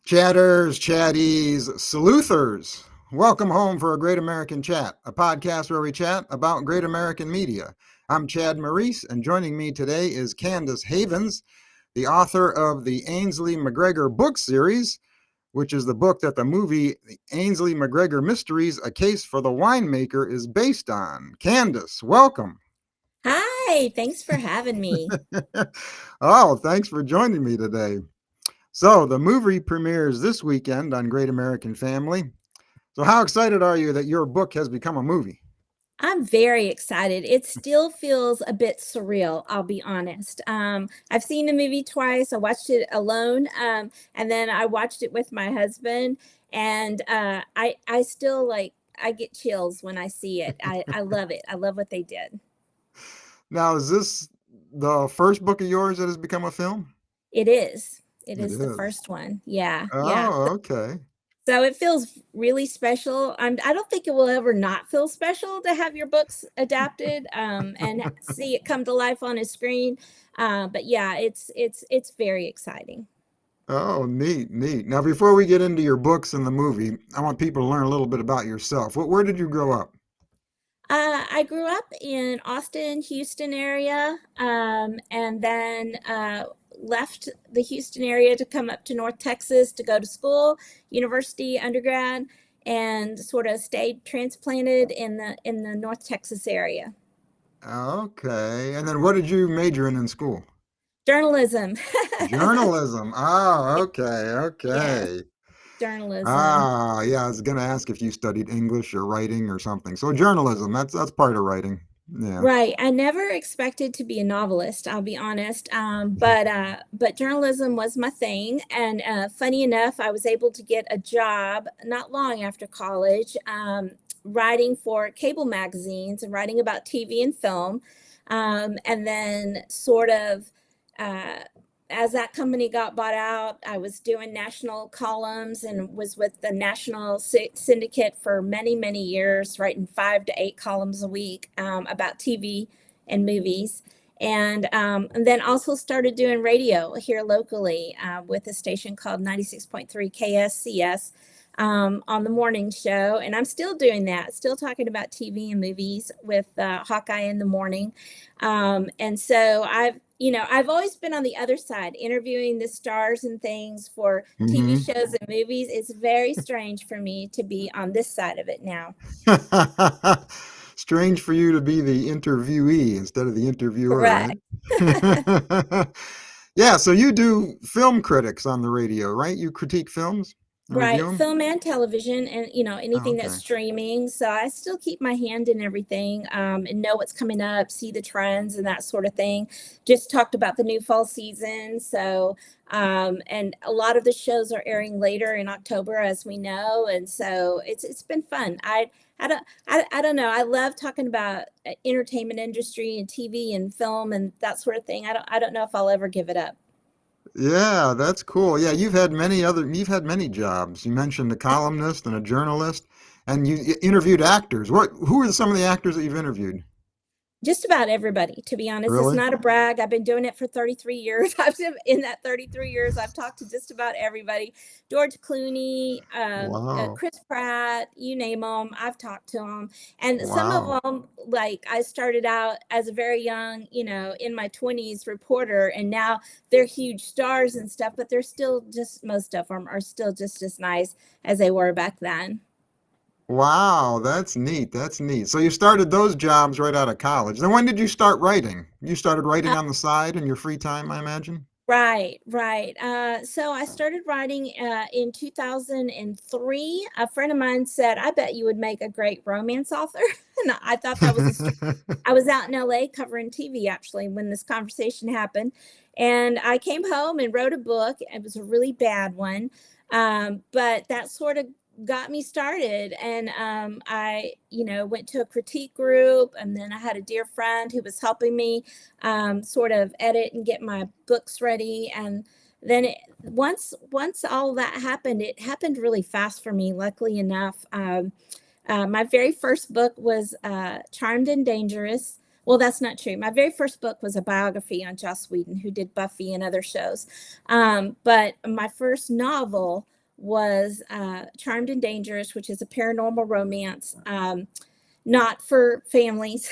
Chatters, chatties, sleuthers. Welcome home for a Great American Chat, a podcast where we chat about great American media. I'm Chad Maurice, and joining me today is Candace Havens, the author of the Ainsley McGregor book series, which is the book that the movie The Ainsley McGregor Mysteries, A Case for the Winemaker is based on. Candace, welcome. Hi, thanks for having me. Oh, thanks for joining me today. So, the movie premieres this weekend on Great American Family. So, how excited are you that your book has become a movie? I'm very excited. It still feels a bit surreal, I'll be honest. I've seen the movie twice. I watched it alone, and then I watched it with my husband, and I still I get chills when I see it. I love it. I love what they did. Now, is this the first book of yours that has become a film? It is. It It is the is. first one. Yeah, yeah. Oh, okay. So it feels really special. I don't think it will ever not feel special to have your books adapted and see it come to life on a screen. But yeah, it's very exciting. Oh, neat, neat. Now, before we get into your books and the movie, I want people to learn a little bit about yourself. Where did you grow up? I grew up in Austin, Houston area, and then left the Houston area to come up to North Texas to go to school, university, undergrad, and sort of stayed transplanted in the North Texas area. Okay. And then what did you major in school? Journalism. Journalism. Oh, okay, Yes, okay. journalism. Ah, yeah, I was gonna ask if you studied English or writing or something. So journalism, that's part of writing. Yeah. Right. I never expected to be a novelist, I'll be honest. But journalism was my thing. And funny enough, I was able to get a job not long after college, writing for cable magazines and writing about TV and film. And then sort of uh, as that company got bought out, I was doing national columns and was with the national syndicate for many, many years, writing 5 to 8 columns a week about TV and movies. And then also started doing radio here locally with a station called 96.3 KSCS on the morning show. And I'm still doing that, still talking about TV and movies with Hawkeye in the morning. And so I've always been on the other side, interviewing the stars and things for TV Hmm. shows and movies. It's very strange for me to be on this side of it now. Strange for you to be the interviewee instead of the interviewer, Correct. right? Yeah, so you do film critics on the radio, right? You critique films and review Right, them? film and television, and Oh, anything that's okay. streaming. So I still keep my hand in everything, and know what's coming up, see the trends and that sort of thing. Just talked about the new fall season, so and a lot of the shows are airing later in October, as we know, and so it's been fun. I don't know. I love talking about entertainment industry and TV and film and that sort of thing. I don't know if I'll ever give it up. Yeah, that's cool. Yeah, you've had many jobs. You mentioned a columnist and a journalist, and you interviewed actors. Who are some of the actors that you've interviewed? Just about everybody, to be honest. It's Really? not a brag. I've been doing it for 33 years. I've in that 33 years, I've talked to just about everybody. George Clooney, Wow. Chris Pratt, you name them. I've talked to them. And some Wow. of them, like I started out as a very young, in my 20s reporter, and now they're huge stars and stuff, but they're still just, most of them are still just as nice as they were back then. Wow, that's neat. That's neat. So you started those jobs right out of college. Then when did you start writing? You started writing on the side in your free time, I imagine? Right, right. So I started writing in 2003. A friend of mine said, "I bet you would make a great romance author." And I thought that was a I was out in LA covering TV actually when this conversation happened. And I came home and wrote a book. It was a really bad one. But that sort of got me started. And I, went to a critique group. And then I had a dear friend who was helping me sort of edit and get my books ready. And then once all that happened, it happened really fast for me, luckily enough. My very first book was Charmed and Dangerous. Well, that's not true. My very first book was a biography on Joss Whedon, who did Buffy and other shows. But my first novel was Charmed and Dangerous, which is a paranormal romance, not for families.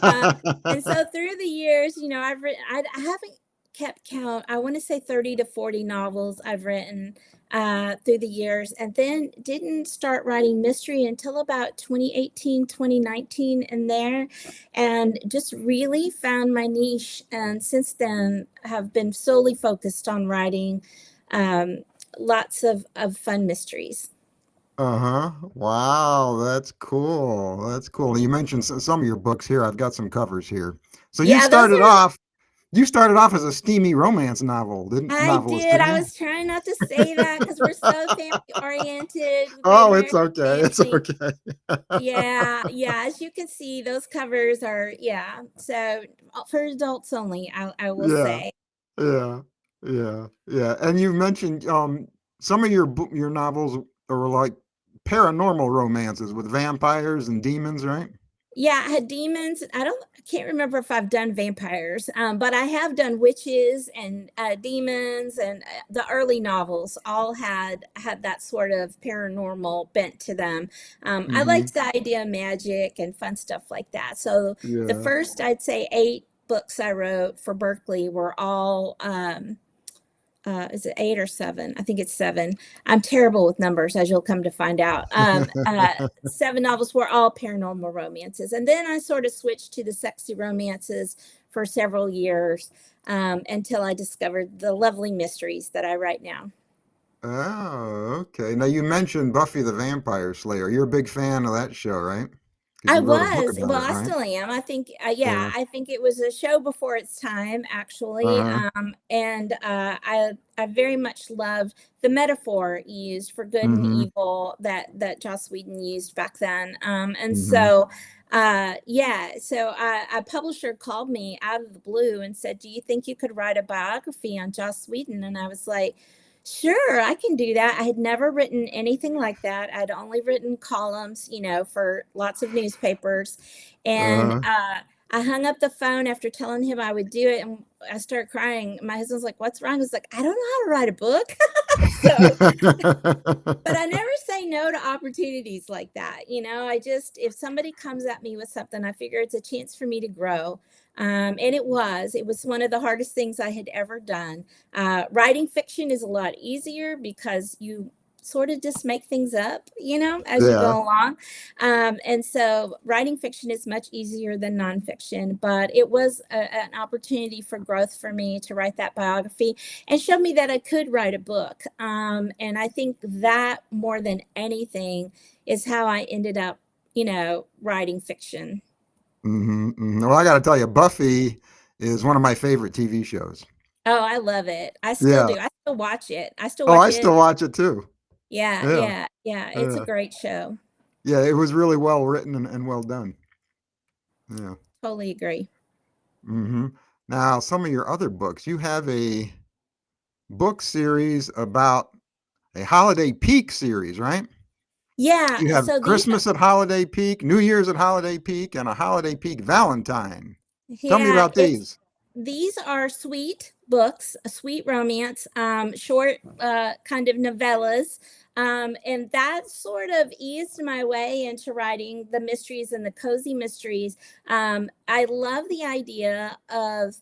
um, and so through the years, I've written, I haven't kept count. I want to say 30 to 40 novels I've written through the years, and then didn't start writing mystery until about 2018, 2019, in there, and just really found my niche. And since then, have been solely focused on writing um, lots of fun mysteries. Uh-huh. Wow, that's cool. That's cool. You mentioned some of your books here. I've got some covers here. So Yeah, those are. you started off as a steamy romance I novelist, did. didn't I you? was trying not to say that because we're so family oriented, great Oh, it's American okay. It's family. okay. Yeah, yeah. As you can see, those covers are, yeah. So for adults only, I will Yeah. say. Yeah. Yeah. Yeah. And you mentioned some of your novels are like paranormal romances with vampires and demons, right? Yeah, I had demons. I can't remember if I've done vampires, but I have done witches and demons, and the early novels all had that sort of paranormal bent to them. I Mm-hmm. liked the idea of magic and fun stuff like that. So the Yeah. first, I'd say, 8 books I wrote for Berkeley were all is it 8 or 7? I think it's 7. I'm terrible with numbers, as you'll come to find out. 7 novels were all paranormal romances. And then I sort of switched to the sexy romances for several years until I discovered the lovely mysteries that I write now. Oh, okay. Now you mentioned Buffy the Vampire Slayer. You're a big fan of that show, right? Because I you wrote a book was. about Well, it, I right? still am. I think, yeah, Yeah. I think it was a show before its time, actually. Uh-huh. And I very much loved the metaphor used for good and Mm-hmm. evil that Joss Whedon used back then. And Mm-hmm. so, yeah, so a publisher called me out of the blue and said, "Do you think you could write a biography on Joss Whedon?" And I was like, sure, I can do that. I had never written anything like that. I'd only written columns, for lots of newspapers. And Uh-huh. I hung up the phone after telling him I would do it. And I started crying. My husband's like, "What's wrong?" I was like, "I don't know how to write a book." So, but I never say no to opportunities like that. If somebody comes at me with something, I figure it's a chance for me to grow. And it was one of the hardest things I had ever done. Writing fiction is a lot easier because you sort of just make things up, as you Yeah. go along. And so writing fiction is much easier than nonfiction, but it was an opportunity for growth for me to write that biography and showed me that I could write a book. And I think that more than anything is how I ended up, writing fiction. Mm-hmm. Mm-hmm. Well, I got to tell you, Buffy is one of my favorite TV shows. Oh, I love it. I still Yeah. do. I still watch it. I still Oh, watch I it. still watch it too. Yeah, Yeah. yeah, yeah. It's a Yeah. great show. Yeah. It was really well written and well done. Yeah. Totally agree. Mm-hmm. Now, some of your other books, you have a book series about a holiday peak series, right? Yeah. You have So these Christmas at Holiday Peak, New Year's at Holiday Peak, and a Holiday Peak Valentine. Tell me Yeah, about these. these are sweet books, a sweet romance, short kind of novellas. And that sort of eased my way into writing the mysteries and the cozy mysteries. I love the idea of,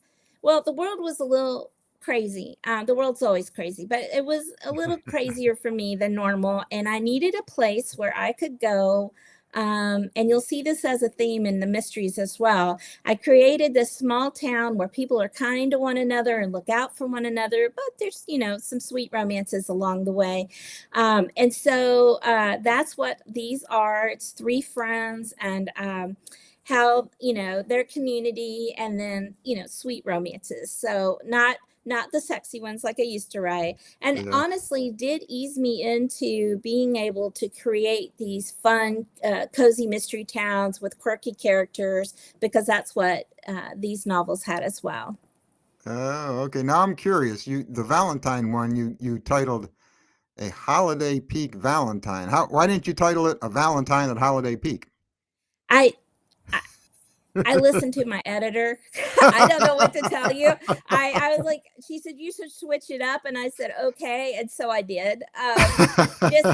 well, the world was a little crazy. The world's always crazy, but it was a little crazier for me than normal. And I needed a place where I could go. And you'll see this as a theme in the mysteries as well. I created this small town where people are kind to one another and look out for one another, but there's, some sweet romances along the way. And so that's what these are. It's 3 friends and how, their community and then, sweet romances. So not the sexy ones like I used to write. And Yeah. honestly, did ease me into being able to create these fun, cozy mystery towns with quirky characters because that's what these novels had as well. Oh, okay. Now I'm curious. The Valentine one you titled A Holiday Peak Valentine. Why didn't you title it A Valentine at Holiday Peak? I I listened to my editor. I don't know what to tell you. I was like, she said, you should switch it up. And I said, okay. And so I did. Just,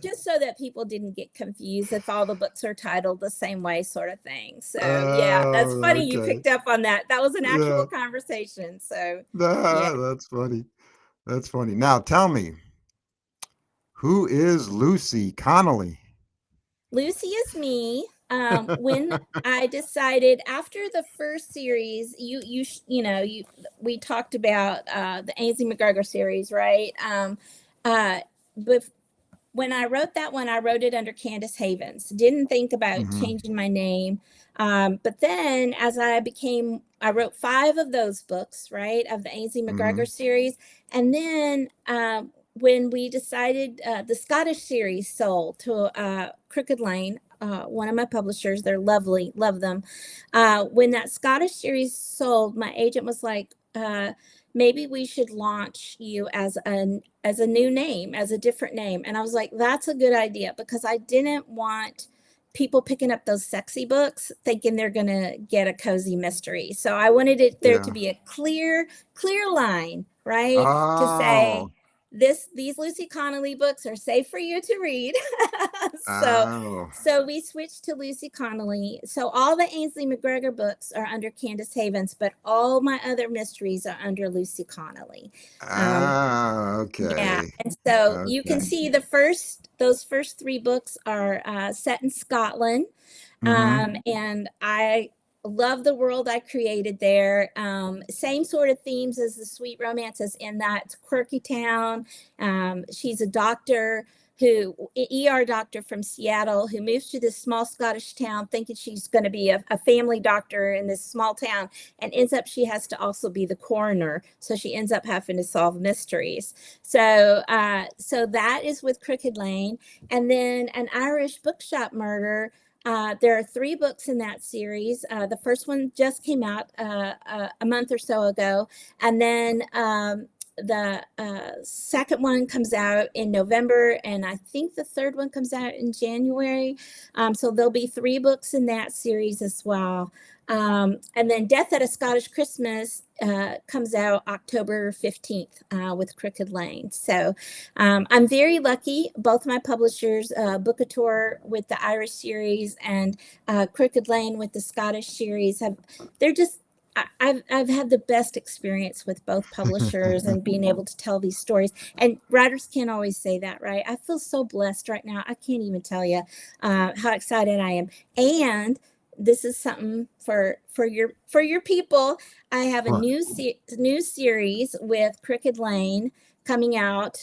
just so that people didn't get confused if all the books are titled the same way, sort of thing. So yeah, that's Oh, funny. You okay. picked up on that. That was an actual Yeah. conversation. So yeah, That's funny. That's funny. Now tell me, who is Lucy Connolly? Lucy is me. When I decided after the first series, we talked about the Ainsley McGregor series, right? Uh, but when I wrote that one, I wrote it under Candace Havens. Didn't think about Hmm. changing my name. But then as I wrote five of those books, right, of the Ainsley McGregor Hmm. series. And then when we decided the Scottish series sold to Crooked Lane, one of my publishers, they're lovely, love them. When that Scottish series sold, my agent was like, maybe we should launch you as a new name, as a different name. And I was like, that's a good idea, because I didn't want people picking up those sexy books thinking they're going to get a cozy mystery. So I wanted there to Yeah. be a clear line, right? To say Oh. these Lucy Connolly books are safe for you to read. so Oh. so we switched to Lucy Connolly. So all the Ainsley McGregor books are under Candace Havens, but all my other mysteries are under Lucy Connolly. Um, yeah, Okay. and so you can Okay. see those first three books are set in Scotland, Hmm. and I love the world I created there. Same sort of themes as the sweet romances in that it's quirky town. She's a doctor ER doctor from Seattle, who moves to this small Scottish town thinking she's going to be a family doctor in this small town, and ends up she has to also be the coroner. So she ends up having to solve mysteries. So that is with Crooked Lane. And then An Irish Bookshop Murder. There are three books in that series. The first one just came out a month or so ago. And then the second one comes out in November, and I think the third one comes out in January. So there'll be three books in that series as well. And then Death at a Scottish Christmas comes out October 15th with Crooked Lane. So I'm very lucky. Both my publishers, Bookatour with the Irish series and Crooked Lane with the Scottish series, they're just I've had the best experience with both publishers and being able to tell these stories. And writers can't always say that, right? I feel so blessed right now. I can't even tell you how excited I am. And this is something for your people. I have a What? new series with Crooked Lane coming out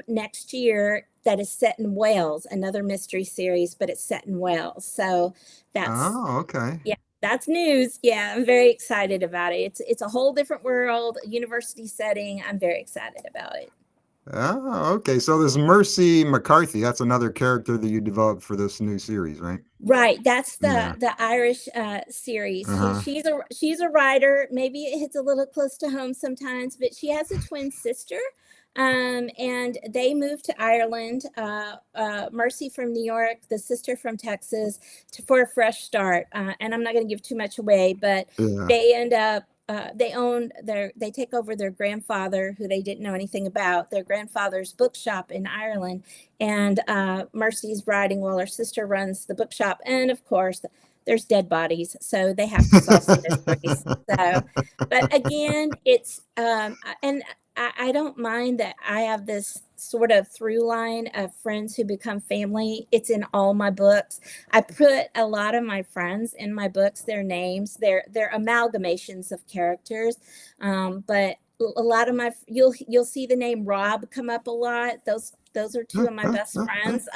next year that is set in Wales, another mystery series, but it's set in Wales. So that's Oh, okay. yeah, that's news. Yeah, I'm very excited about it. It's a whole different world, a university setting. I'm very excited about it. Oh, okay. So this Mercy McCarthy, that's another character that you developed for this new series, right? Right, that's Yeah. the Irish series. Uh-huh. She's a writer. Maybe it hits a little close to home sometimes, but she has a twin sister, and they moved to Ireland. Mercy from New York, the sister from Texas, for a fresh start. And I'm not going to give too much away, but Yeah. they end up. They take over their grandfather, who they didn't know anything about, their grandfather's bookshop in Ireland, and Mercy's writing while her sister runs the bookshop. And of course, there's dead bodies, so they have to solve some mysteries. So, but again, and I don't mind that I have this sort of through line of friends who become family. It's in all my books. I put a lot of my friends in my books, their names, they're amalgamations of characters, but a lot of my you'll see the name Rob come up a lot. Those are two of my best friends.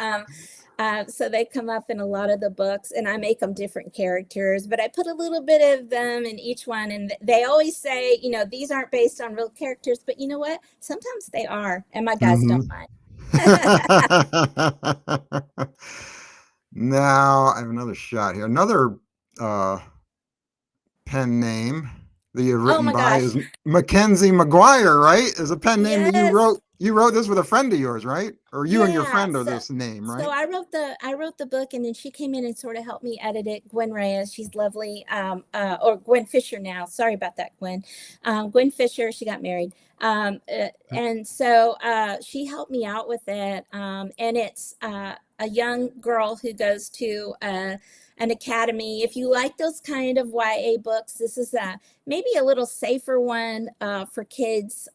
So they come up in a lot of the books, and I make them different characters, but I put a little bit of them in each one. And they always say, these aren't based on real characters, but you know what? Sometimes they are, and my guys Hmm. don't mind. Now I have another shot here. Another uh pen name. Oh written my by gosh. is Mackenzie McGuire, right? Is a pen name that you Yes. wrote. You wrote this with a friend of yours, right? Or you and your Yeah. friend are So this name, so right? I wrote the book, and then she came in and sort of helped me edit it. Gwen Reyes, she's lovely. Or Gwen Fisher now. Sorry about that, Gwen. Gwen Fisher, she got married. And so she helped me out with it. And it's a young girl who goes to an academy. If you like those kind of YA books, this is maybe a little safer one for kids.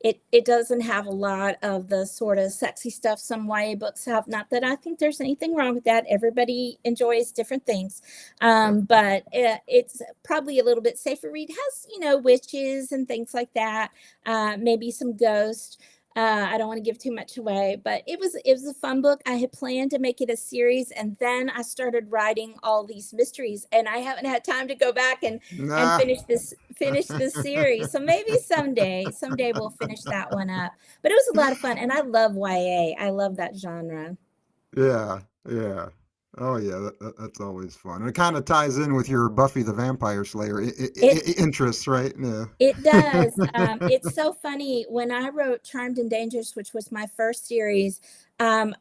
It doesn't have a lot of the sort of sexy stuff some YA books have. Not that I think there's anything wrong with that. Everybody enjoys different things. But it's probably a little bit safer read. It has, witches and things like that. Maybe some ghosts. I don't want to give too much away, but it was a fun book. I had planned to make it a series, and then I started writing all these mysteries, and I haven't had time to go back and Nah. finish this series. So maybe someday we'll finish that one up. But it was a lot of fun, and I love YA. I love that genre. Yeah, yeah. Oh, yeah. That's always fun. And it kind of ties in with your Buffy the Vampire Slayer It interests, right? Yeah. It does. It's so funny. When I wrote Charmed and Dangerous, which was my first series, um,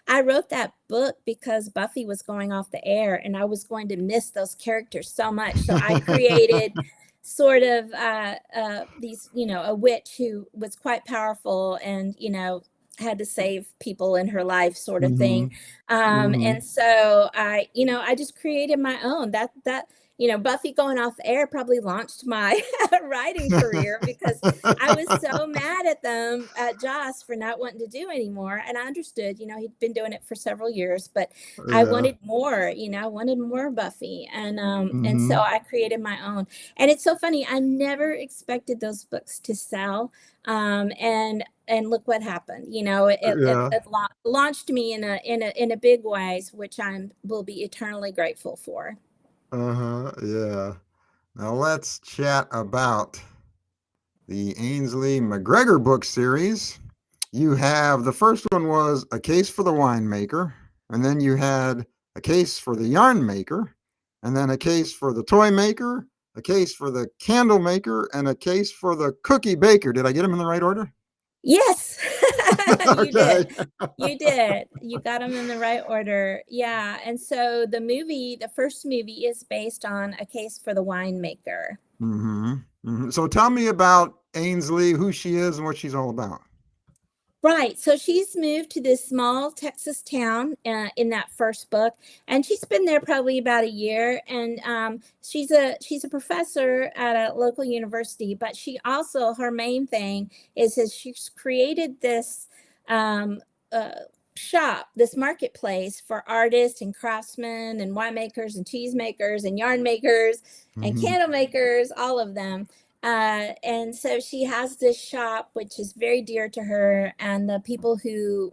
I wrote that book because Buffy was going off the air and I was going to miss those characters so much. So I created sort of these, a witch who was quite powerful and, had to save people in her life sort of thing. Hmm. Hmm. And so I just created my own. Buffy going off the air probably launched my writing career because I was so mad at them, at Joss, for not wanting to do anymore. And I understood, he'd been doing it for several years, but I Yeah. wanted more, I wanted more Buffy. And so Hmm. I created my own. And it's so funny. I never expected those books to sell. And look what happened. Yeah. It launched me in a big way, which will be eternally grateful for. Uh-huh. Yeah. Now let's chat about the Ainsley McGregor book series. You have the first one was A Case for the Winemaker, and then you had A Case for the Yarn Maker, and then A Case for the Toy Maker, A Case for the Candle Maker, and A Case for the Cookie Baker. Did I get them in the right order? Yes, you did. Okay. You did. You got them in the right order. Yeah. And so the first movie is based on A Case for the Winemaker. Hmm. Hmm. So tell me about Ainsley, who she is, and what she's all about. Right. So she's moved to this small Texas town in that first book, and she's been there probably about a year. And she's a professor at a local university, but she also her main thing is she's created this um, uh, shop, this marketplace for artists and craftsmen and winemakers and cheesemakers and yarn makers and Hmm. candle makers, all of them. And so she has this shop, which is very dear to her, and the people who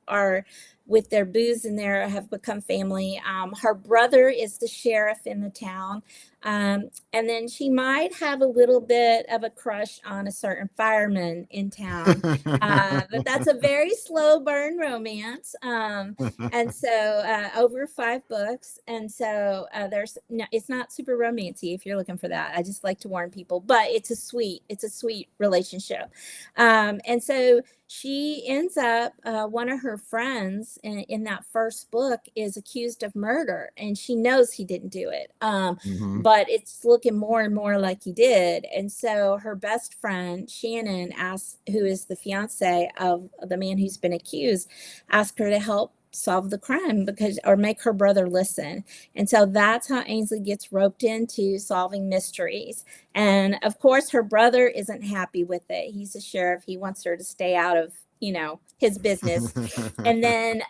are with their booths in there have become family. Her brother is the sheriff in the town. And then she might have a little bit of a crush on a certain fireman in town. But that's a very slow burn romance. And so over 5 books. And so there's no, it's not super romancy if you're looking for that. I just like to warn people, but it's a sweet relationship. And so she ends up, one of her friends in that first book is accused of murder, and she knows he didn't do it. Hmm. But it's looking more and more like he did. And so her best friend, Shannon, asks, who is the fiance of the man who's been accused, ask her to help solve the crime or make her brother listen. And so that's how Ainsley gets roped into solving mysteries. And of course, her brother isn't happy with it. He's a sheriff. He wants her to stay out of, his business. And then,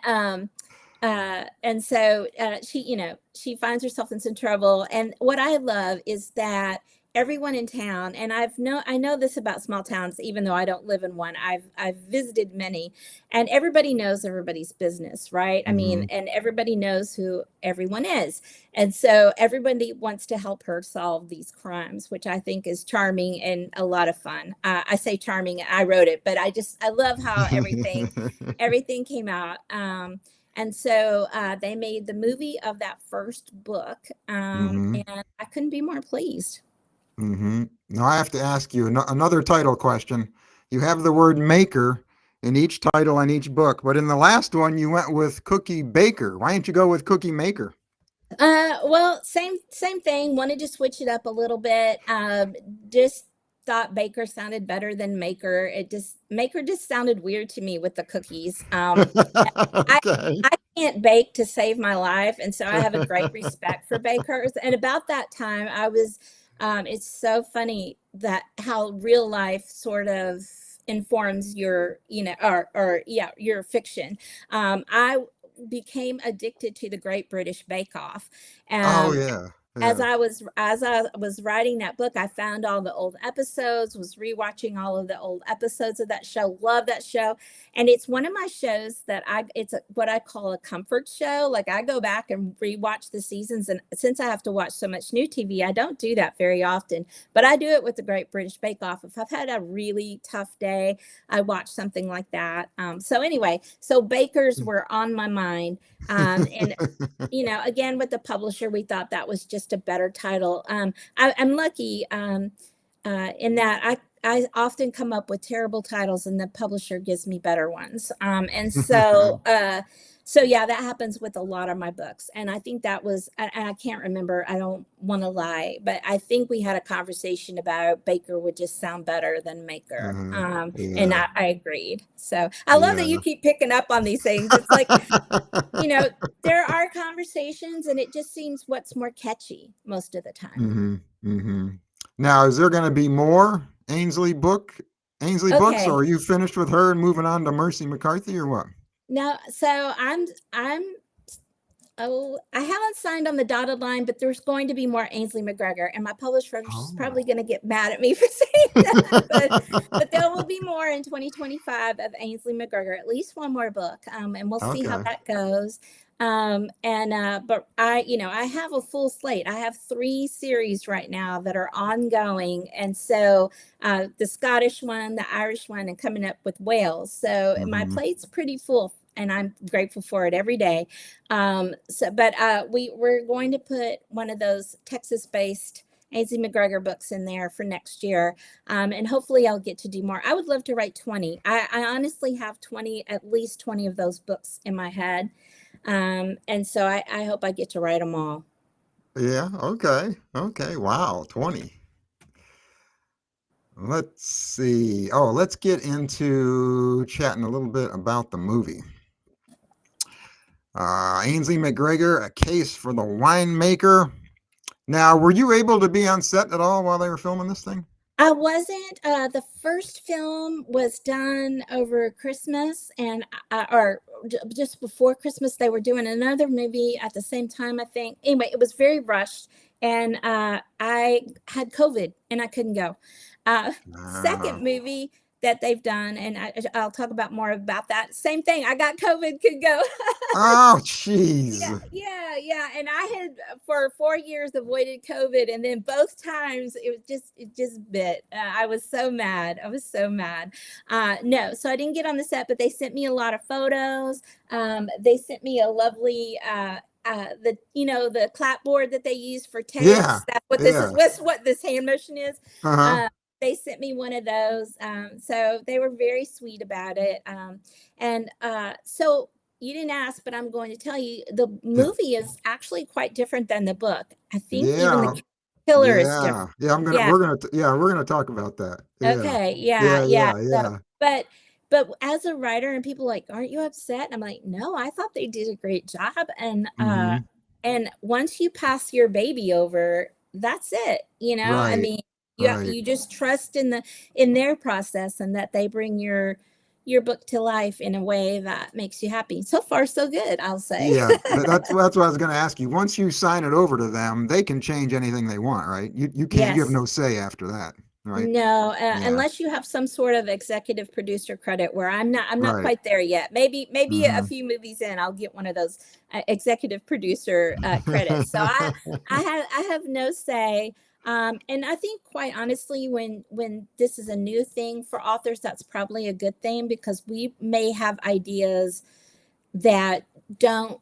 and so she finds herself in some trouble. And what I love is that everyone in town, and I know this about small towns, even though I don't live in one. I've visited many, and everybody knows everybody's business, right? I mean, Hmm. and everybody knows who everyone is. And so everybody wants to help her solve these crimes, which I think is charming and a lot of fun. I say charming, I wrote it, but I love how everything came out. And so they made the movie of that first book, Hmm. and I couldn't be more pleased. Mm-hmm. Now I have to ask you another title question. You have the word maker in each title on each book, but in the last one you went with cookie baker. Why didn't you go with cookie maker? Well, same thing. Wanted to switch it up a little bit. Just thought baker sounded better than maker. It just maker just sounded weird to me with the cookies. I Okay. I can't bake to save my life, and so I have a great respect for bakers. And about that time, I was. It's so funny that how real life sort of informs your, or yeah, your fiction. I became addicted to the Great British Bake Off. Oh Um, yeah. as Yeah. I was writing that book, I found all the old episodes, was rewatching all of the old episodes of that show. Love that show, and it's one of my shows that what I call a comfort show. Like I go back and rewatch the seasons, and since I have to watch so much new TV, I don't do that very often. But I do it with the Great British Bake Off. If I've had a really tough day, I watch something like that. So anyway, so bakers were on my mind, and again, with the publisher, we thought that was just a better title. I'm lucky, in that I often come up with terrible titles and the publisher gives me better ones. So yeah, that happens with a lot of my books. And I think that was, and I can't remember, I don't want to lie, but I think we had a conversation about Baker would just sound better than Maker. And Yeah. I agreed. So I love that you Yeah. keep picking up on these things. It's like, you know, there are conversations and it just seems what's more catchy most of the time. hmm hmm Now, is there going to be more Ainsley books, or Okay. are you finished with her and moving on to Mercy McCarthy, or what? Now, so I'm oh, I haven't signed on the dotted line, but there's going to be more Ainsley McGregor, and my publisher is Oh. probably going to get mad at me for saying that, but there will be more in 2025 of Ainsley McGregor, at least one more book, and we'll see how Okay. that goes. And But I have a full slate. I have 3 series right now that are ongoing, and so the Scottish one, the Irish one, and coming up with Wales. So my hmm plate's pretty full, and I'm grateful for it every day. But we're going to put one of those Texas-based Ainsley McGregor books in there for next year, and hopefully I'll get to do more. I would love to write 20. I honestly have 20, at least 20 of those books in my head, and so I hope I get to write them all. Yeah. Okay. Okay. Wow. 20. Let's see. Oh, let's get into chatting a little bit about the movie. Ainsley McGregor, A Case for the Winemaker. Now, were you able to be on set at all while they were filming this thing? I wasn't. The first film was done over Christmas, and just before Christmas, they were doing another movie at the same time, I think. Anyway, it was very rushed, and I had COVID and I couldn't go. Ah. Second movie that they've done, and I'll talk about more about that. Same thing. I got COVID, could go. Oh, jeez. Yeah. And I had for 4 years avoided COVID, and then both times it just bit. I was so mad. I was so mad. No, so I didn't get on the set, but they sent me a lot of photos. They sent me a lovely the clapboard that they use for Yeah. takes. That's what this is. Yeah. What's what this hand motion is. Uh-huh. They sent me one of those. So they were very sweet about it. And so you didn't ask, but I'm going to tell you the Yeah. movie is actually quite different than the book. I think even the Yeah. killer is Yeah. different. Yeah. Yeah. We're gonna talk about that. Yeah. Okay. Yeah. Yeah. Yeah. Yeah. So, Yeah. but but as a writer, and people like, aren't you upset? I'm like, no, I thought they did a great job. hmm And once you pass your baby over, that's it. I Right. mean, Right. you just trust in their process, and that they bring your book to life in a way that makes you happy. So far, so good, I'll say. Yeah. That's what I was gonna ask you. Once you sign it over to them, they can change anything they want, right? You can't. You have Yes. no say after that, right? No, Yeah. unless you have some sort of executive producer credit, where I'm not Right. quite there yet. Maybe a hmm few movies in, I'll get one of those executive producer credits. So I have no say. And I think, quite honestly, when this is a new thing for authors, that's probably a good thing, because we may have ideas that don't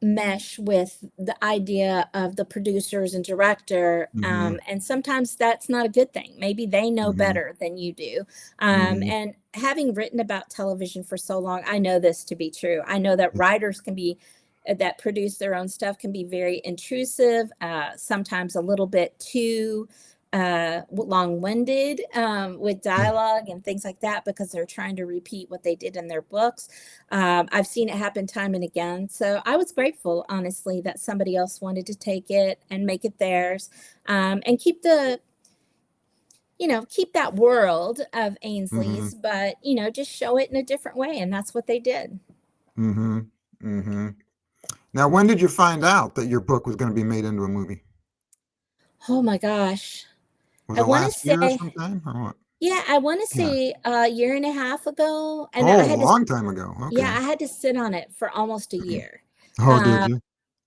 mesh with the idea of the producers and director. Mm-hmm. And sometimes that's not a good thing. Maybe they know Mm-hmm. better than you do. Mm-hmm. And having written about television for so long, I know this to be true. I know that writers can be that produce their own stuff can be very intrusive, sometimes a little bit too long-winded with dialogue and things like that because they're trying to repeat what they did in their books. I've seen it happen time and again. So I was grateful, honestly, that somebody else wanted to take it and make it theirs, and keep keep that world of Mm-hmm. Ainsley's, but, just show it in a different way. And that's what they did. Mm-hmm. Mm-hmm. Now, when did you find out that your book was going to be made into a movie? Oh my gosh. Was I it want to last year or say, sometime or what? yeah, I want to Yeah. say a year and a half ago. And Oh, I a had to, long time ago. yeah, Okay. I had to sit on it for almost a year. Oh, did Uh, you?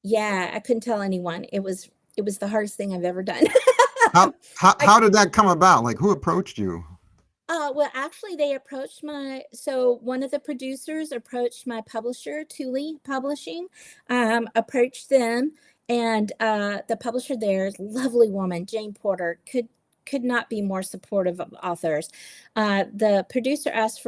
yeah, I couldn't tell anyone. It was the hardest thing I've ever done. I How did that come about? Like, who approached you? Well, actually, they approached so one of the producers approached my publisher, Thule Publishing, approached them, and the publisher there, lovely woman, Jane Porter, could not be more supportive of authors. The producer asked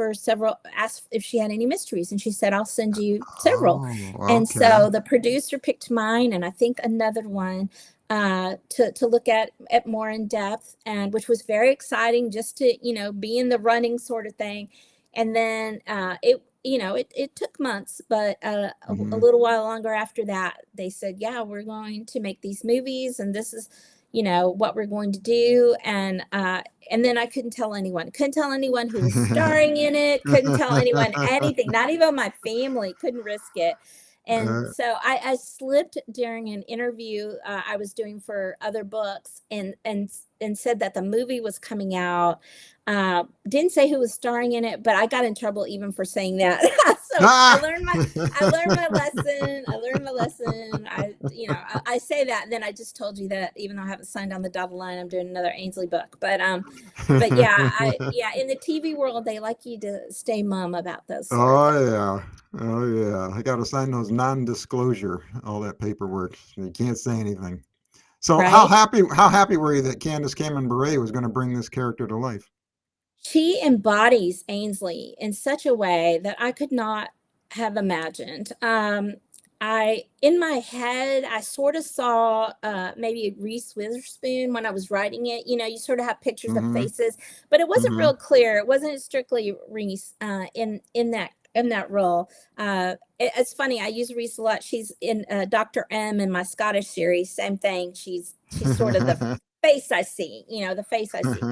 if she had any mysteries, and she said, "I'll send you several." Oh, And okay. so the producer picked mine, and I think another one to look at more in depth, and which was very exciting just to be in the running sort of thing. And then it took months, but a Hmm. little while longer after that, they said, yeah, we're going to make these movies, and this is what we're going to do. And then I couldn't tell anyone who was starring in it, couldn't tell anyone anything, not even my family, couldn't risk it. And Uh, so I slipped during an interview I was doing for other books, and said that the movie was coming out. Didn't say who was starring in it, but I got in trouble even for saying that. So I ah! learned my lesson. I learned my lesson. I say that, and then I just told you that even though I haven't signed on the dotted line, I'm doing another Ainsley book. But yeah, in the TV world, they like you to stay mum about those sort of things. Oh yeah. Oh yeah. I got to sign those non-disclosure, all that paperwork. You can't say anything. So Right? how happy were you that Candace Cameron Bure was going to bring this character to life? She embodies Ainsley in such a way that I could not have imagined. In my head, I sort of saw maybe Reese Witherspoon when I was writing it. You sort of have pictures of Mm-hmm. faces, but it wasn't Mm-hmm. real clear. It wasn't strictly Reese in that role. It's funny. I use Reese a lot. She's in Dr. M in my Scottish series. Same thing. She's sort of the face I see. The face I see.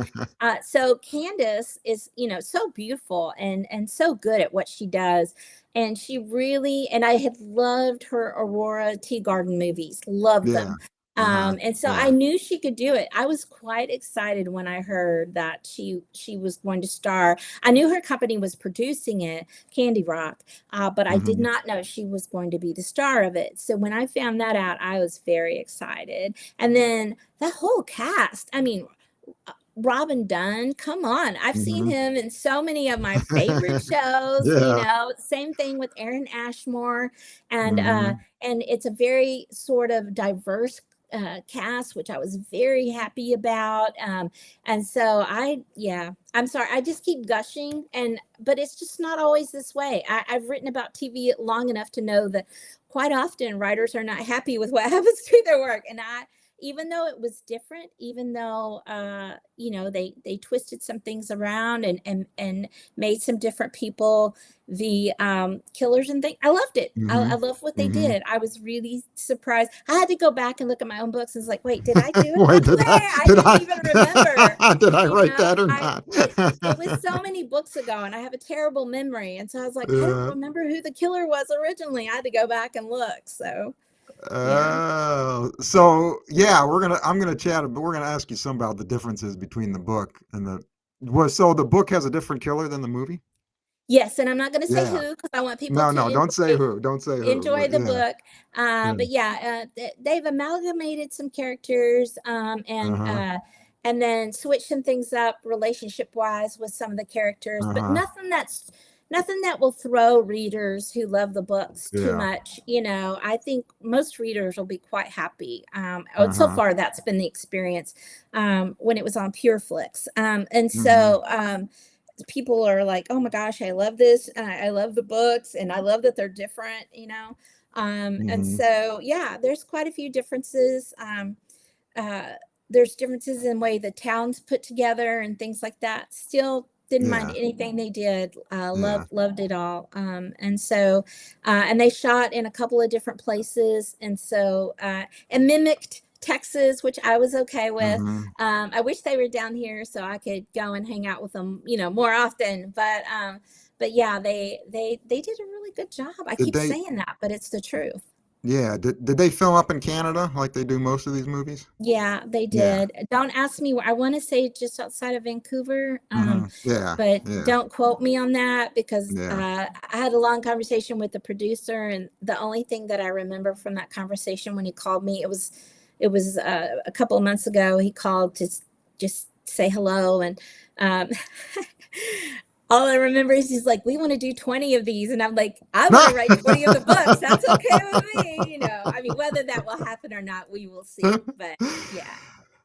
So Candace is, so beautiful and so good at what she does. And I had loved her Aurora Tea Garden movies, loved Yeah. them. Uh-huh. And so I Yeah. knew she could do it. I was quite excited when I heard that she was going to star. I knew her company was producing it, Candy Rock, but I did Mm-hmm. not know she was going to be the star of it. So when I found that out, I was very excited. And then the whole cast, I mean, Robin Dunn, come on. I've seen Mm-hmm. him in so many of my favorite shows, Yeah. same thing with Aaron Ashmore. And Mm-hmm. it's a very sort of diverse cast, which I was very happy about. And so I'm sorry, I just keep gushing, but it's just not always this way. I've written about TV long enough to know that quite often writers are not happy with what happens to their work. And even though it was different, even though they twisted some things around and made some different people the killers and things, I loved it. I Mm-hmm. love what they Mm-hmm. did. I was really surprised. I had to go back and look at my own books and was like, wait, did I do it Wait, that did I way? I did didn't even remember. did I write that or I not? it was so many books ago, and I have a terrible memory, and so I was like, I don't Yeah. remember who the killer was originally. I had to go back and look. So yeah. So yeah, I'm gonna chat, but we're gonna ask you some about the differences between the book and so the book has a different killer than the movie? Yes, and I'm not going to say Yeah. who because I want people No, to no, don't say who. Don't say who. enjoy But the yeah. book. Yeah. But yeah, they've amalgamated some characters, Uh-huh. and then switched some things up relationship wise with some of the characters, but Uh-huh. nothing that's nothing that will throw readers who love the books too Yeah. much. I think most readers will be quite happy. So Uh-huh. far, that's been the experience when it was on PureFlix. And Mm-hmm. so people are like, oh my gosh, I love this. I love the books and I love that they're different. And Mm-hmm. so, yeah, there's quite a few differences. Uh, there's differences in the way the town's put together and things like that. Still didn't mind Yeah. anything they did. Yeah. Loved it all. And so, and they shot in a couple of different places, and so and mimicked Texas, which I was okay with. Mm-hmm. I wish they were down here so I could go and hang out with them, more often. But yeah, they did a really good job. I Did keep they saying that, but it's the truth. yeah, did they film up in Canada like they do most of these movies? Yeah, they Yeah. did. Don't ask me where. I want to say just outside of Vancouver. Mm-hmm. Yeah. But Yeah. don't quote me on that because Yeah. I had a long conversation with the producer, and the only thing that I remember from that conversation when he called me, it was a couple of months ago. He called to just say hello, and um, all I remember is he's like, "We want to do 20 of these," and I'm like, "I want to write 20 of the books. That's okay with me." I mean, whether that will happen or not, we will see. But yeah,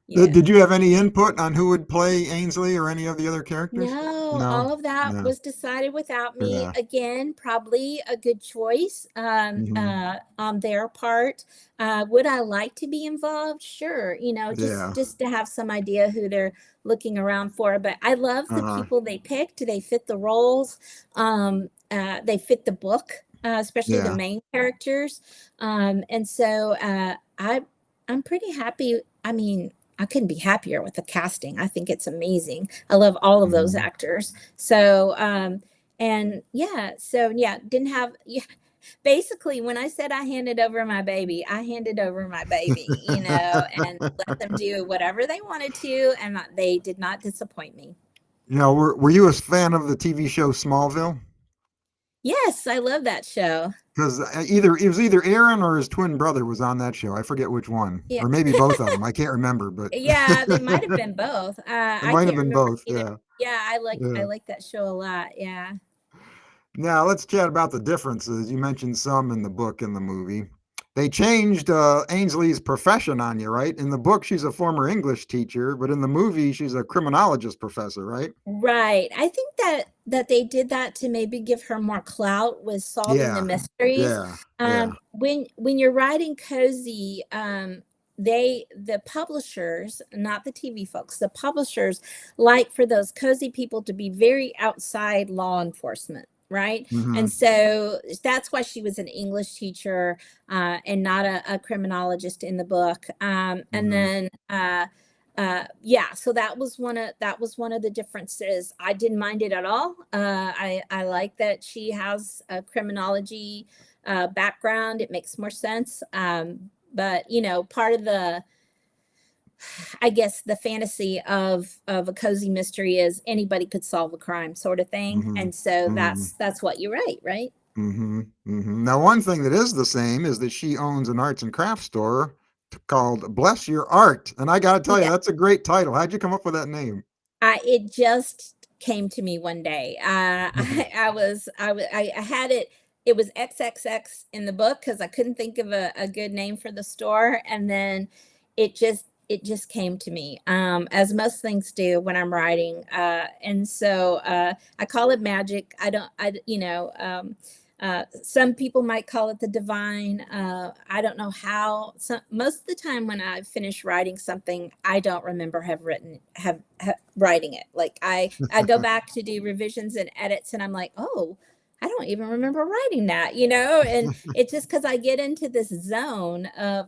yeah. Did you have any input on who would play Ainsley or any of the other characters? No, No. all of that No. was decided without me. Yeah. Again, probably a good choice Mm-hmm. on their part. Would I like to be involved? Sure, just Yeah. just to have some idea who they're looking around for. But I love the Uh-huh. people they picked. They fit the roles. They fit the book, especially the Yeah. main characters. And so I'm pretty happy. I mean, I couldn't be happier with the casting. I think it's amazing. I love all of those Mm-hmm. actors. So, and yeah, didn't have, yeah, basically when I said I handed over my baby, I handed over my baby, and let them do whatever they wanted to. And they did not disappoint me. Were you a fan of the TV show Smallville? Yes, I love that show. Because either it was either Aaron or his twin brother was on that show. I forget which one, Yeah. or maybe both of them. I can't remember, but Yeah, they might have been both. it I might have can't been remember both. either. Yeah. Yeah, I Yeah. like that show a lot. Yeah. Now let's chat about the differences. You mentioned some in the book and the movie. They changed Ainsley's profession on you, right? In the book, she's a former English teacher, but in the movie, she's a criminologist professor, right? Right. I think that they did that to maybe give her more clout with solving the Yeah. mysteries. Yeah. Yeah. When you're writing cozy, the publishers, not the TV folks, the publishers like for those cozy people to be very outside law enforcement. Right. Mm-hmm. And so that's why she was an English teacher and not a criminologist in the book. And Mm-hmm. then yeah, so that was one of the differences. I didn't mind it at all. I like that she has a criminology background. It makes more sense. But part of the, I guess, the fantasy of a cozy mystery is anybody could solve a crime, sort of thing. Mm-hmm. And so Mm-hmm. that's what you write, right? Mm-hmm. Mm-hmm. Now, one thing that is the same is that she owns an arts and crafts store called Bless Your Art. And I got to tell you, Yeah. that's a great title. How'd you come up with that name? It just came to me one day. I had it. It was XXX in the book because I couldn't think of a good name for the store, and then it just came to me, as most things do when I'm writing. And so I call it magic. I don't. Some people might call it the divine. I don't know how. Most of the time, when I finish writing something, I don't remember have writing it. Like I go back to do revisions and edits, and I'm like, oh, I don't even remember writing that. And it's just because I get into this zone of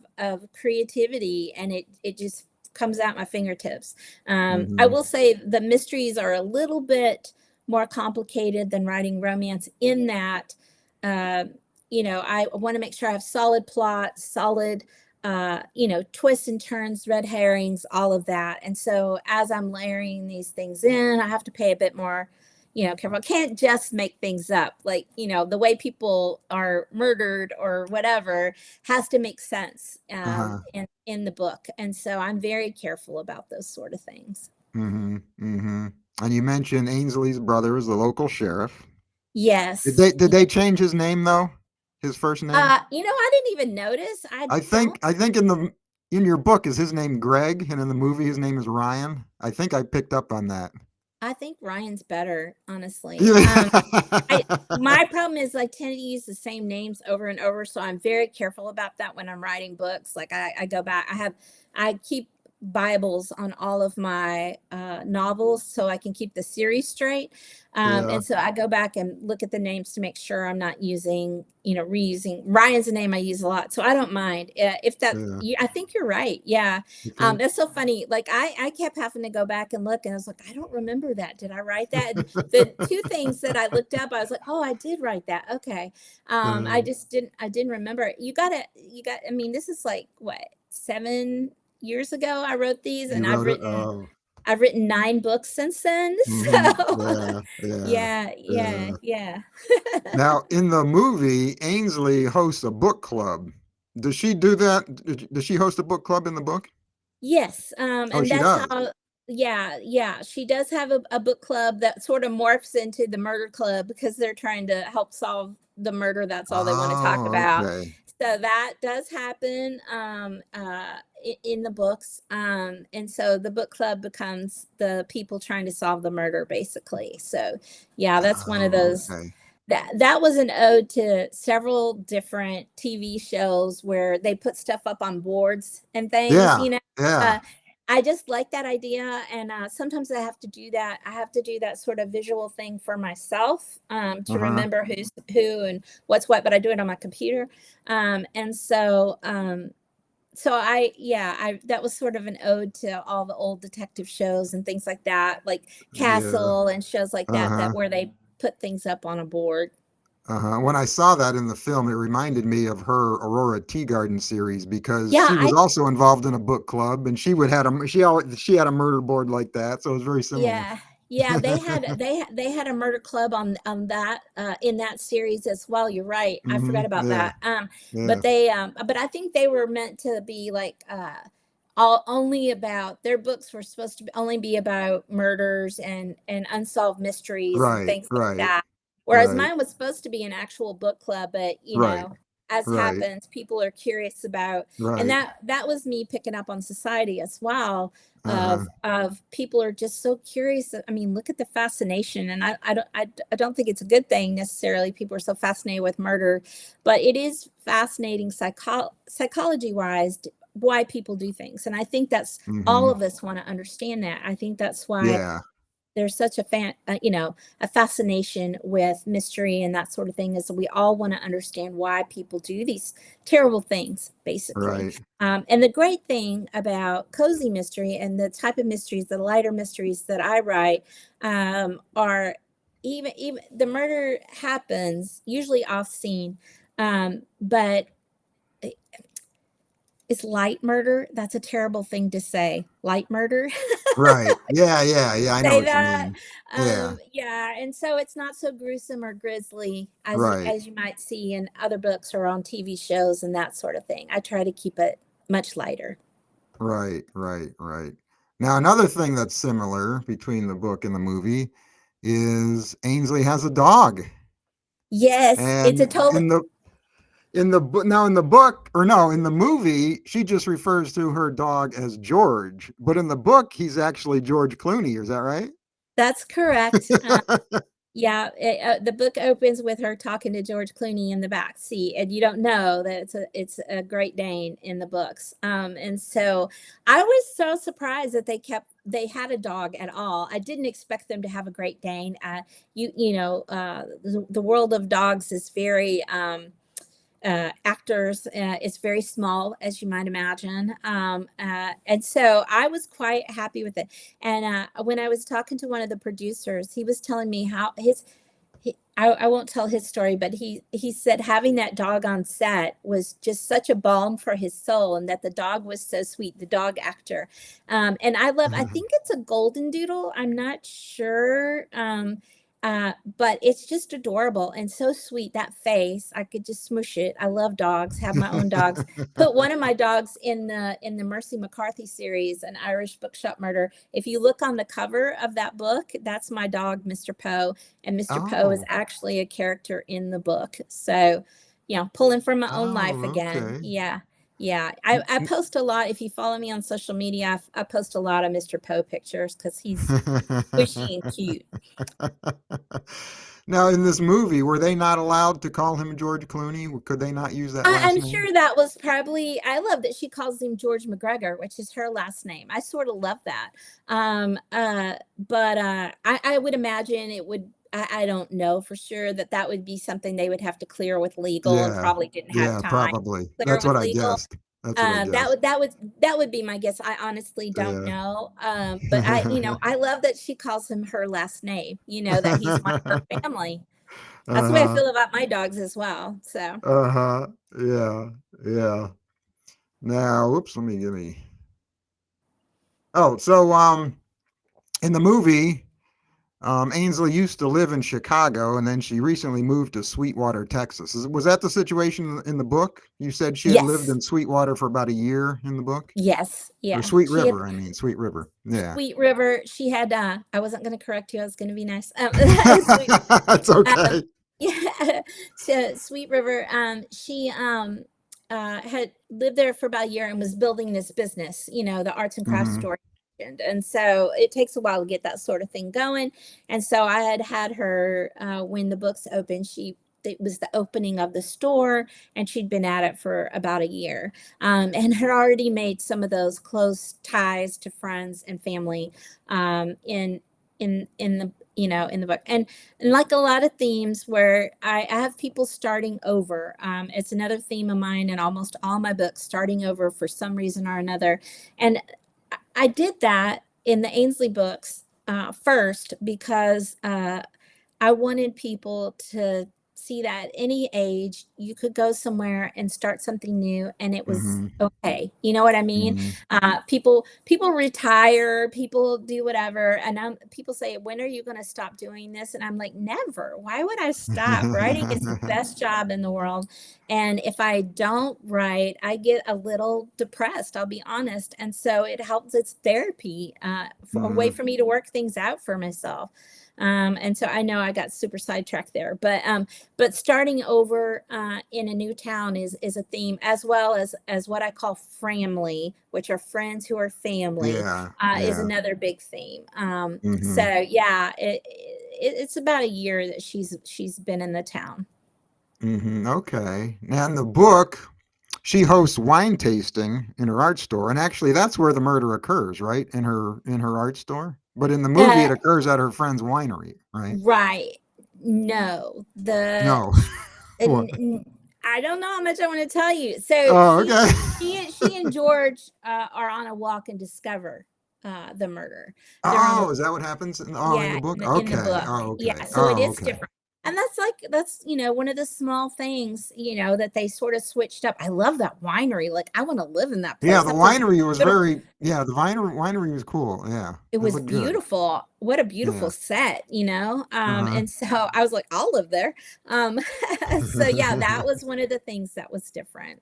creativity, and it just comes out my fingertips. I Mm-hmm. will say the mysteries are a little bit more complicated than writing romance in that uh, I want to make sure I have solid plot, solid, twists and turns, red herrings, all of that. And so as I'm layering these things in, I have to pay a bit more, careful. I can't just make things up. Like, the way people are murdered or whatever has to make sense Uh-huh. in the book. And so I'm very careful about those sort of things. Mm-hmm. Mm-hmm. And you mentioned Ainsley's brother is the local sheriff. Yes. Did they change his name though? His first name? I didn't even notice. I don't. I think in your book is his name Greg, and in the movie his name is Ryan. I think I picked up on that. I think Ryan's better, honestly. Yeah. My problem is I tend to use the same names over and over, so I'm very careful about that when I'm writing books. Like I go back, I keep Bibles on all of my novels so I can keep the series straight. Yeah. And so I go back and look at the names to make sure I'm not using, reusing Ryan's a name I use a lot, so I don't mind if that. Yeah. I think you're right. Yeah, You think? that's so funny. Like I kept having to go back and look, and I was like, I don't remember that. Did I write that? And the two things that I looked up, I was like, oh, I did write that. Okay. I Uh, just didn't remember it. I mean, this is like what, 7 years ago I wrote these, you and wrote it? Oh. I've written 9 books since then. Hmm. So Yeah. Yeah. yeah, yeah, Yeah. yeah. Now, in the movie, Ainsley hosts a book club. Does she do that? Does she host a book club in the book? Yes, Oh, and she that's does. how, yeah, yeah. She does have a book club that sort of morphs into the murder club because they're trying to help solve the murder. That's all they want to talk Oh, about. okay. So that does happen in the books. And so the book club becomes the people trying to solve the murder, basically. So yeah, that's one of Oh, those. okay. That was an ode to several different TV shows where they put stuff up on boards and things, Yeah. Yeah. uh, I just like that idea, and sometimes I have to do that. I have to do that sort of visual thing for myself, to Uh-huh. remember who's who and what's what. But I do it on my computer, and so I that was sort of an ode to all the old detective shows and things like that, like Yeah. Castle and shows like that, Uh-huh. that where they put things up on a board. Uh-huh. When I saw that in the film, it reminded me of her Aurora Tea Garden series because Yeah, she was also involved in a book club, and she had a murder board like that, so it was very similar. yeah, yeah. They had a murder club on that in that series as well. You're right. I Hmm. forgot about Yeah. that. Yeah. But I think they were meant to be like all only about their books were supposed to only be about murders and unsolved mysteries and Right. things like Right. that. Whereas Right. mine was supposed to be an actual book club, but Right. as Right. happens, people are curious about, and Right. that was me picking up on society as well, Uh-huh. of people are just so curious. I mean, look at the fascination, and I don't think it's a good thing necessarily. People are so fascinated with murder, but it is fascinating psychology wise why people do things, and I think that's all Hmm. of us want to understand that. I think that's why Yeah. there's such a fascination with mystery and that sort of thing, is that we all want to understand why people do these terrible things, basically. Right. And the great thing about cozy mystery and the type of mysteries, the lighter mysteries that I write, are even the murder happens usually off scene, but it's light murder. That's a terrible thing to say, light murder. Right. Yeah. Yeah. Yeah. I know Say what you that. mean. Yeah. Yeah, and so it's not so gruesome or grisly Right. as you might see in other books or on TV shows and that sort of thing. I try to keep it much lighter. Right. Right. Right. Now, another thing that's similar between the book and the movie is Ainsley has a dog. Yes, it's a And total. in the book now in the book or no in the movie she just refers to her dog as George, but in the book he's actually George Clooney. Is that right? That's correct. Yeah, the book opens with her talking to George Clooney in the back seat, and you don't know that it's a Great Dane in the books. And so I was so surprised that they had a dog at all. I didn't expect them to have a Great Dane. The world of dogs is very actors. It's very small, as you might imagine. And so I was quite happy with it. And when I was talking to one of the producers, he was telling me how I won't tell his story, but he said having that dog on set was just such a balm for his soul, and that the dog was so sweet, the dog actor. And I think it's a golden doodle. I'm not sure. But it's just adorable and so sweet. That face, I could just smush it. I love dogs, have my own dogs. Put one of my dogs in the Mercy McCarthy series, An Irish Bookshop Murder. If you look on the cover of that book, that's my dog, Mr. Poe. And Mr. Poe is Oh, actually a character in the book. So, pulling from my own life oh, again. okay. Yeah. Yeah. I post a lot. If you follow me on social media, I post a lot of Mr. Poe pictures because he's squishy and cute. Now, in this movie, were they not allowed to call him George Clooney? Could they not use that last I'm name? sure that was probably, I love that she calls him George McGregor, which is her last name. I sort of love that. But I would imagine it would, I don't know for sure that would be something they would have to clear with legal and Yeah, probably didn't have yeah, time probably. to clear That's with what I legal. guessed. That's what I That guessed. would that would be my guess. I honestly don't Yeah. know. But I love that she calls him her last name, that he's one of her family. That's the way I Uh-huh. feel about my dogs as well. So Uh-huh. Yeah. Yeah. Now, whoops, let me. Oh, so in the movie, Ainsley used to live in Chicago and then she recently moved to Sweetwater, Texas. Was that the situation in the book? You said she had lived yes. in Sweetwater for about a year in the book? Yes, Or yeah. Sweet She had River, I mean, Sweet River. Yeah. Sweet River. She had I wasn't going to correct you. I was going to be nice. Sweet That's um okay. yeah. So Sweet River, she had lived there for about a year and was building this business, the arts and crafts Hmm. store. And so it takes a while to get that sort of thing going. And so I had her when the books opened, it was the opening of the store and she'd been at it for about a year, and had already made some of those close ties to friends and family, in the in the book. And like a lot of themes where I have people starting over, it's another theme of mine in almost all my books, starting over for some reason or another. And I did that in the Ainsley books first because I wanted people to see that at any age you could go somewhere and start something new and it was Hmm. okay. You know what I mean? Hmm. People retire, people do whatever, and people say, "When are you going to stop doing this?" And I'm like, "Never. Why would I stop? Writing is the best job in the world, and if I don't write, I get a little depressed. I'll be honest, and so it helps. It's therapy, for a way Hmm. for me to work things out for myself." And so I know I got super sidetracked there, but starting over in a new town is a theme, as well as what I call family, which are friends who are family, Yeah. is Yeah. another big theme. Hmm. So yeah, it's about a year that she's been in the town. Hmm. Okay. Now in the book, she hosts wine tasting in her art store, and actually that's where the murder occurs, right? In her art store. But in the movie, Uh, it occurs at her friend's winery, right? right. No, No. What? n- n- I don't know how much I want to tell you. So Oh, she okay. she and George are on a walk and discover the murder. They're on a Oh, is that what happens? In Yeah, the book? in the Okay. book. Oh, Yeah, okay. so it Oh, is okay. different. And that's one of the small things, that they sort of switched up. I love that winery. Like I want to live in that Yeah, place. the That place is winery was beautiful. very. Yeah, the winery was cool. Yeah, It it was looked good. beautiful. What a beautiful Yeah. set. Uh And so I was like, I'll live there. Um, so yeah, huh. that was one of the things that was different.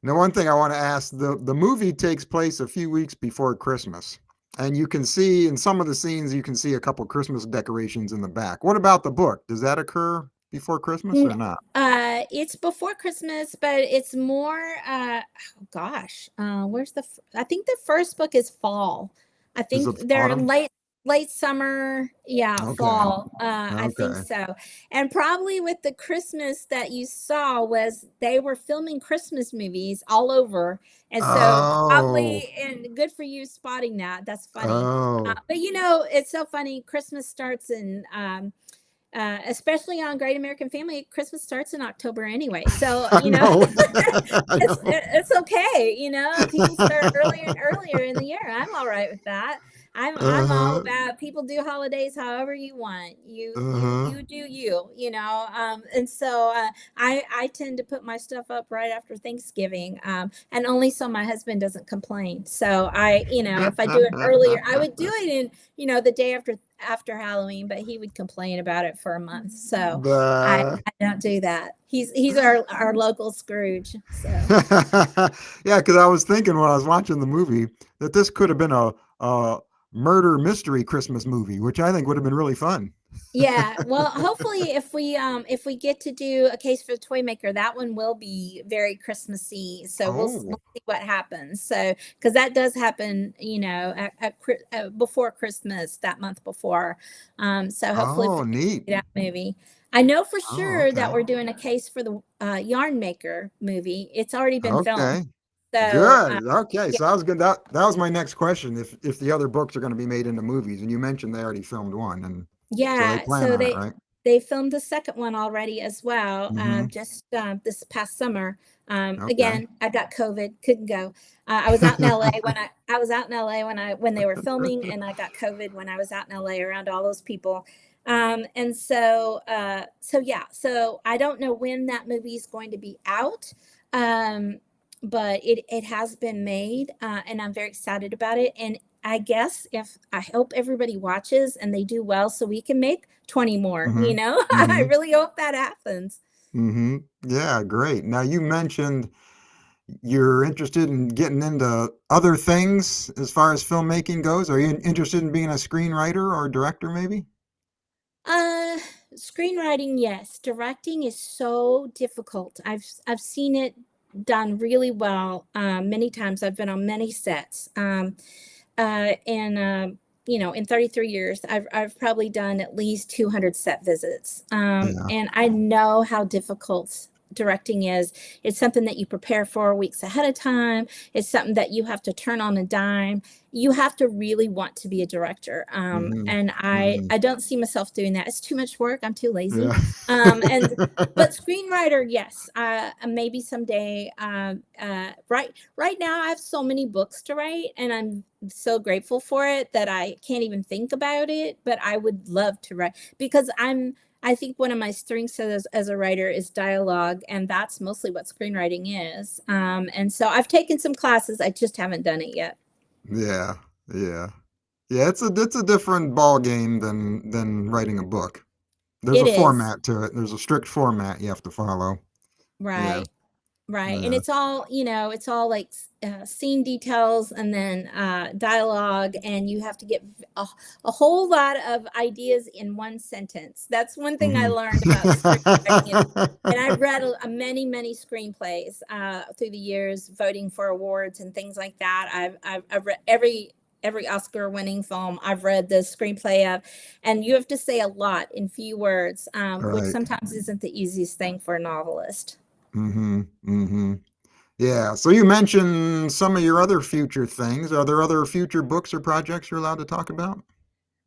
Now, one thing I want to ask: the movie takes place a few weeks before Christmas, and you can see in some of the scenes you can see a couple Christmas decorations in the back. What about the book? Does that occur before Christmas or N- not? it's before Christmas, but it's more, oh gosh, I think the first book is fall. I Is think it they're in autumn? late summer. Yeah, Okay. fall. I think Okay. so. And probably with the Christmas that you saw was they were filming Christmas movies all over. And so Oh. probably, and good for you spotting that. That's funny. Oh. But it's so funny. Christmas starts in, especially on Great American Family, Christmas starts in October anyway. So, I know. I know. it's okay. People start earlier and earlier in the year. I'm all right with that. I'm all Uh-huh. about people do holidays however you want. Uh-huh. You do you. And so I tend to put my stuff up right after Thanksgiving, and only so my husband doesn't complain. So if I do it earlier, I would do it in the day after Halloween, but he would complain about it for a month. So I, The I don't do that. He's our local Scrooge. So yeah, because I was thinking when I was watching the movie that this could have been a murder mystery Christmas movie, which I think would have been really fun. yeah, well, hopefully if we get to do a case for the toy maker, that one will be very Christmassy. So Oh, we'll see what happens. So because that does happen, before Christmas, that month before. So hopefully if oh, we get to neat. see that movie. I know for Oh, sure that okay. we're doing a case for the Yarn Maker movie. It's already been filmed. Okay. So Good. Okay. yeah, So I was good. That was my next question. If the other books are going to be made into movies, and you mentioned they already filmed one, and so they yeah, plan so on it, right? they filmed the second one already as well, Mm-hmm. just this past summer. Okay. Again, I got COVID, couldn't go. I was out in LA I was out in LA when they were filming, and I got COVID when I was out in LA around all those people. And so yeah, so I don't know when that movie is going to be out. Um, but it has been made, and I'm very excited about it. And I guess if I hope everybody watches and they do well so we can make 20 more, Mm-hmm. I Mm-hmm. really hope that happens. Mm-hmm. Yeah, great. Now you mentioned you're interested in getting into other things as far as filmmaking goes. Are you interested in being a screenwriter or director, maybe? Uh, Screenwriting, yes. Directing is so difficult. I've seen it done really well, many times. I've been on many sets. And in 33 years, I've probably done at least 200 set visits. Yeah. And I know how difficult directing is. It's something that you prepare for weeks ahead of time. It's something that you have to turn on a dime. You have to really want to be a director. Mm-hmm. And Mm-hmm. I don't see myself doing that. It's too much work. I'm too lazy. Yeah. And but screenwriter, yes, maybe someday. Right now, I have so many books to write, and I'm so grateful for it that I can't even think about it. But I would love to write because I think one of my strengths as a writer is dialogue, and that's mostly what screenwriting is. And so I've taken some classes, I just haven't done it yet. Yeah. Yeah. Yeah, it's a different ball game than writing a book. There's It a is. format to it. There's a strict format you have to follow. Yeah. Right. Right. And Yeah. it's all like scene details and then dialogue, and you have to get a whole lot of ideas in one sentence. That's one thing I Hmm. learned about screenwriting. And I've read many, many screenplays through the years, voting for awards and things like that. I've read every Oscar winning film I've read the screenplay of, and you have to say a lot in few words, which Right. sometimes isn't the easiest thing for a novelist. Hmm. Hmm. Yeah. So you mentioned some of your other future things. Are there other future books or projects you're allowed to talk about?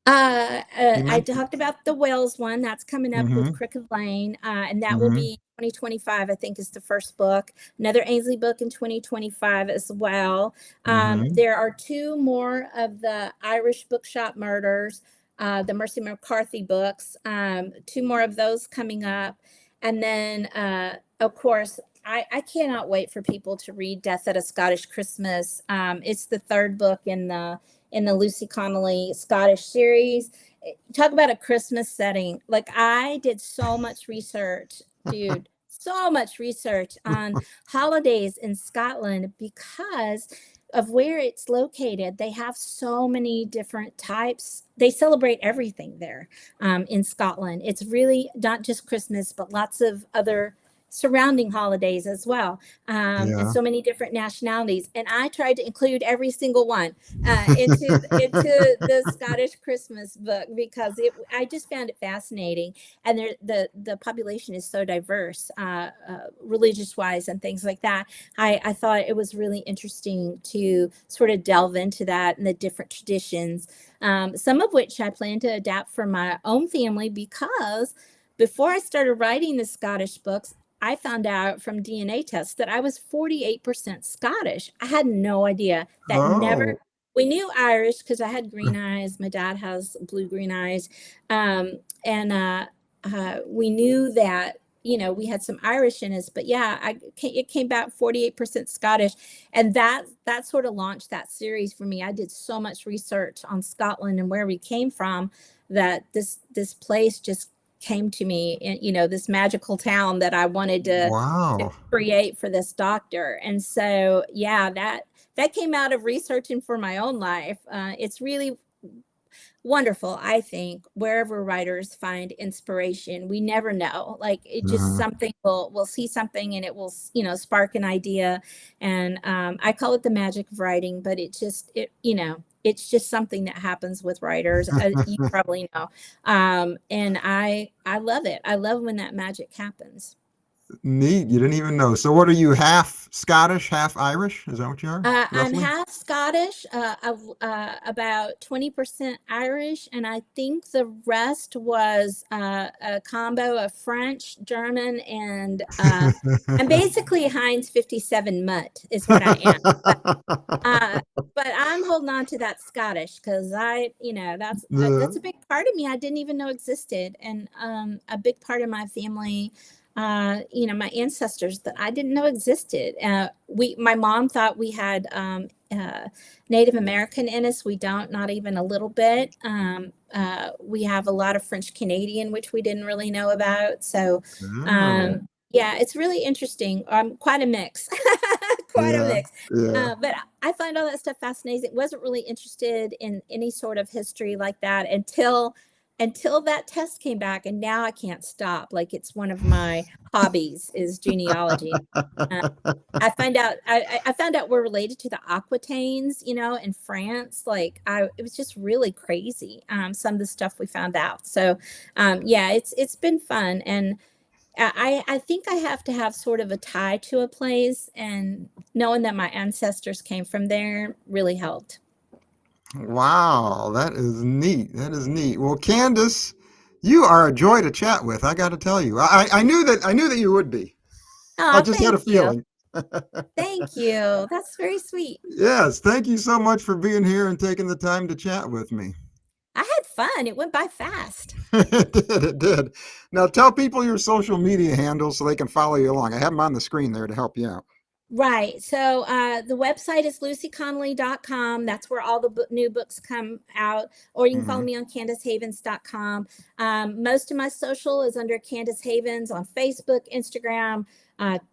You I mentioned. talked about the Wales one that's coming up with Hmm. Crooked Lane, and that will Hmm. be 2025. I think is the first book. Another Ainsley book in 2025 as well. Hmm. There are two more of the Irish Bookshop Murders, the Mercy McCarthy books. Two more of those coming up, and then of course. I cannot wait for people to read Death at a Scottish Christmas. It's the third book in the Lucy Connolly Scottish series. Talk about a Christmas setting. Like I did so much research, dude, so much research on holidays in Scotland because of where it's located. They have so many different types. They celebrate everything there in Scotland. It's really not just Christmas, but lots of other surrounding holidays as well, and Yeah. so many different nationalities. And I tried to include every single one into the Scottish Christmas book because I just found it fascinating, and the population is so diverse, religious wise and things like that. I thought it was really interesting to sort of delve into that and the different traditions, some of which I plan to adapt for my own family because before I started writing the Scottish books, I found out from DNA tests that I was 48% Scottish. I had no idea. That never Oh. We knew Irish because I had green eyes. My dad has blue green eyes. And we knew that, we had some Irish in us, but yeah, it came back 48% Scottish. And that sort of launched that series for me. I did so much research on Scotland and where we came from that this place just came to me, and this magical town that I wanted to Wow. create for this doctor. And so, yeah, that came out of researching for my own life. It's really wonderful, I think, wherever writers find inspiration. We never know. Like, it just Mhm. something we'll see something and it will, spark an idea. And I call it the magic of writing, but it's just something that happens with writers. You probably know. And I love it. I love when that magic happens. Neat. You didn't even know. So what are you, half Scottish, half Irish? Is that what you are, I'm roughly? half Scottish, about 20% Irish, and I think the rest was a combo of French, German, and I'm basically Heinz 57 mutt is what I am. Uh, but I'm holding on to that Scottish because that's a big part of me I didn't even know existed, and a big part of my family, my ancestors that I didn't know existed. My mom thought we had Native American in us. We don't, not even a little bit. We have a lot of French Canadian, which we didn't really know about. So, Oh, yeah, it's really interesting. Quite a mix, quite a yeah, mix. yeah. But I find all that stuff fascinating. Wasn't really interested in any sort of history like that until that test came back, and now I can't stop. Like, it's one of my hobbies is genealogy. Uh, I found out we're related to the Aquitaines, in France. Like, it was just really crazy. Some of the stuff we found out. So, yeah, it's been fun, and I think I have to have sort of a tie to a place, and knowing that my ancestors came from there really helped. Wow, that is neat. That is neat. Well, Candace, you are a joy to chat with. I got to tell you, I knew that you would be. I Oh, just had a thank you. feeling. Thank you. That's very sweet. Yes, thank you so much for being here and taking the time to chat with me. I had fun. It went by fast. It did, it did. Now tell people your social media handles so they can follow you along. I have them on the screen there to help you out. Right. So the website is lucyconnolly.com. That's where all the new books come out. Or you can follow Hmm. me on candacehavens.com. Most of my social is under Candace Havens on Facebook, Instagram,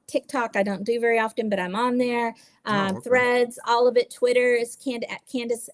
TikTok. I don't do very often, but I'm on there. Oh, okay. Threads, all of it. Twitter is at Candace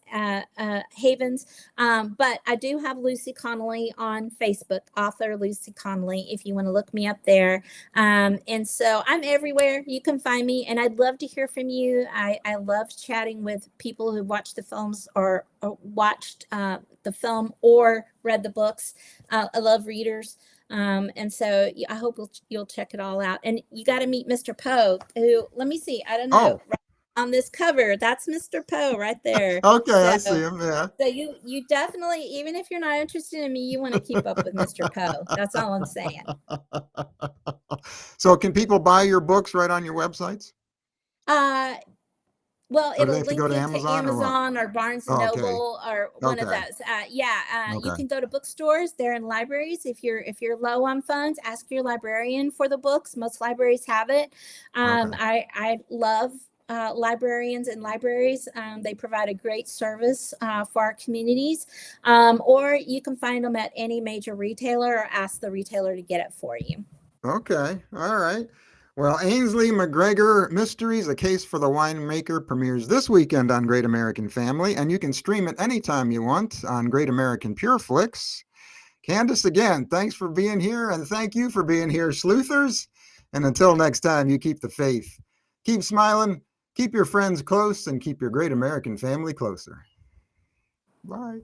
Havens. But I do have Lucy Connolly on Facebook, author Lucy Connolly, if you want to look me up there. And so I'm everywhere. You can find me, and I'd love to hear from you. I love chatting with people who watched the films or watched the film or read the books. I love readers. And so I hope you'll check it all out. And you got to meet Mr. Poe, who, let me see, I don't know, Oh, right on this cover, that's Mr. Poe right there. okay. So I see him. Yeah. so you definitely, even if you're not interested in me, you want to keep up with Mr. Poe. That's all I'm saying. So can people buy your books right on your websites? Uh, well, Or do they it'll have to link go to you to Amazon or what? Amazon or Barnes and Oh, okay. Noble or one of Okay. those. Yeah, you Okay. can go to bookstores. They're in libraries. If you're low on funds, ask your librarian for the books. Most libraries have it. Okay. I love librarians and libraries. They provide a great service for our communities. Or you can find them at any major retailer or ask the retailer to get it for you. Okay. All right. Well, Ainsley McGregor Mysteries, A Case for the Winemaker premieres this weekend on Great American Family, and you can stream it anytime you want on Great American Pure Flix. Candace, again, thanks for being here, and thank you for being here, sleuthers. And until next time, you keep the faith. Keep smiling, keep your friends close, and keep your Great American Family closer. Bye.